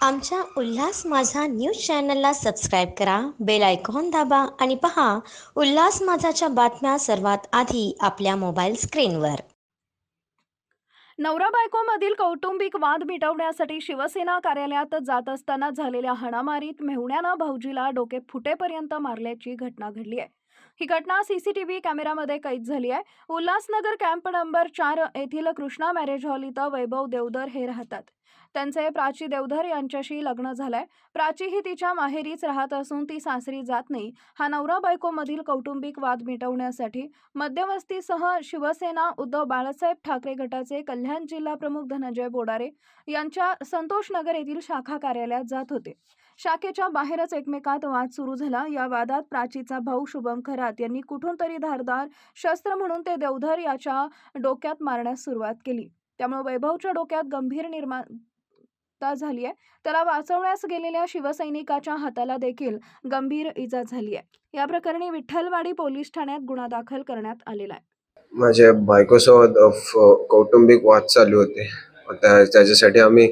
आमच्या उल्हास माझा न्यूज चॅनलला सबस्क्राईब करा, बेल आयकॉन दाबा आणि पहा उल्हास माझाच्या बातम्या सर्वात आधी आपल्या मोबाईल स्क्रीनवर. नवरा बायकोमधील कौटुंबिक वाद मिटवण्यासाठी शिवसेना कार्यालयात जात असताना झालेल्या हाणामारीत मेहुण्यानं भाऊजीला डोके फुटेपर्यंत मारल्याची घटना घडली आहे. ही घटना सीसीटीव्ही कॅमेऱ्यामध्ये कैद झाली आहे. उल्हासनगर कॅम्प नंबर 4 येथील कृष्णा मॅरेज हॉल इथं वैभव देवधर हे राहतात. त्यांचे प्राची देवधर यांच्याशी लग्न झालंय. प्राची ही तिच्या माहेरीच राहत असून ती सासरी जात नाही. हा नवरा बायकोमधील कौटुंबिक वाद मिटवण्यासाठी मध्यवस्थीसह शिवसेना उद्धव बाळासाहेब ठाकरे गटाचे कल्याण जिल्हा प्रमुख धनंजय बोडारे यांच्या संतोषनगर येथील शाखा कार्यालयात जात होते. शाखेच्या बाहेरच एकमेकात वाद सुरू झाला. या वादात प्राचीचा भाऊ शुभम खरात यांनी कुठून तरी धारदार शस्त्र म्हणून ते देवधर याच्या डोक्यात मारण्यास सुरुवात केली. त्यामुळे वैभवच्या डोक्यात गंभीर झाली आहे. त्याला वाचवण्यास गेलेल्या शिवसैनिकाच्या हाताला देखील गंभीर इजा झाली आहे. या प्रकरणी विठ्ठलवाडी पोलीस ठाण्यात गुन्हा दाखल करण्यात आलेला आहे. माझ्या बायकोसोबत कौटुंबिक वाद चालू होते. त्याच्यासाठी आम्ही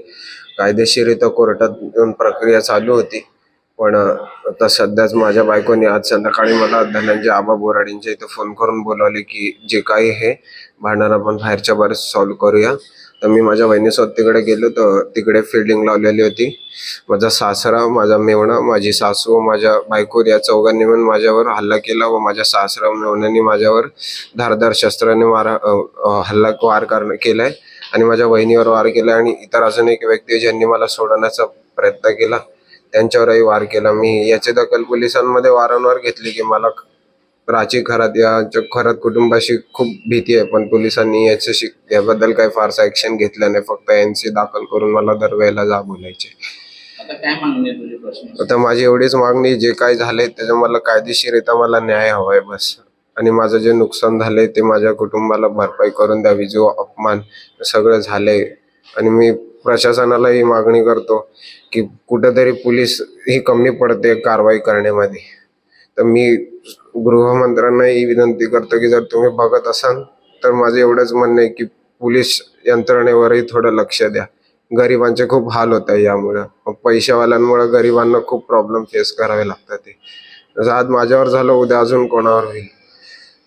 कायदेशीरित्या कोर्टात घेऊन प्रक्रिया चालू होती. पण आता सध्याच माझ्या बायकोने आज संध्याकाळी मला धनंजय आबा बोराडेंच्या इथे फोन करून बोलावले की जे काही हे भांडण आपण बाहेरच्या बाहेर सॉल्व्ह करूया. तर मी माझ्या बहिणीसोबत तिकडे गेलो. तर तिकडे फिल्डिंग लावलेली होती. माझा सासरा, माझा मेव्हणा, माझी सासू व माझ्या बायको या चौघांनी मिळून माझ्यावर हल्ला केला व माझ्या सासरा मेव्हण्याने माझ्यावर धारदार शस्त्राने वार केलाय आणि माझ्या बहिणीवर वार केलाय आणि इतर अजून एक व्यक्ती ज्यांनी मला सोडवण्याचा प्रयत्न केला त्यांच्यावरही वार केला. मी याची दखल पोलिसांमध्ये वारंवार घेतली की मला प्राची खरात या खरात कुटुंबाशी खूप भीती आहे, पण पोलिसांनी याबद्दल काही फारसा ऍक्शन घेतलं नाही. फक्त एनसी दाखल करून मला दरवेळेला जा बोलायचे. आता काय मागणी आहे तुझी प्रश्न? आता माझी एवढीच मागणी, जे काही झालंय त्याच्या मला कायदेशीरित्या मला न्याय हवाय बस. आणि माझं जे नुकसान झालंय ते माझ्या कुटुंबाला भरपाई करून द्यावी. जो अपमान सगळं झालंय. आणि मी प्रशासनाला ही मागणी करतो की कुठेतरी पोलीस ही कमी पडते कारवाई करण्यामध्ये. तर मी गृहमंत्र्यांना ही विनंती करतो की जर तुम्ही बघत असाल तर माझं एवढंच म्हणणं आहे की पोलीस यंत्रणेवरही थोडं लक्ष द्या. गरिबांचे खूप हाल होत आहे यामुळे. पैशावाल्यांमुळे गरिबांना खूप प्रॉब्लेम फेस करावे लागतात. ते जसं आज माझ्यावर झालं, उद्या अजून कोणावर होईल.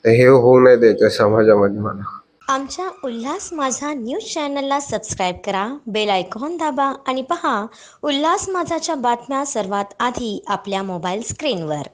तर हे होऊ नये द्यायचं समाजामध्ये मला. आमच्या उल्हास माझा न्यूज चॅनलला सबस्क्राईब करा, बेल आयकॉन दाबा आणि पहा उल्हास माझाच्या बातम्या सर्वात आधी आपल्या मोबाईल स्क्रीनवर.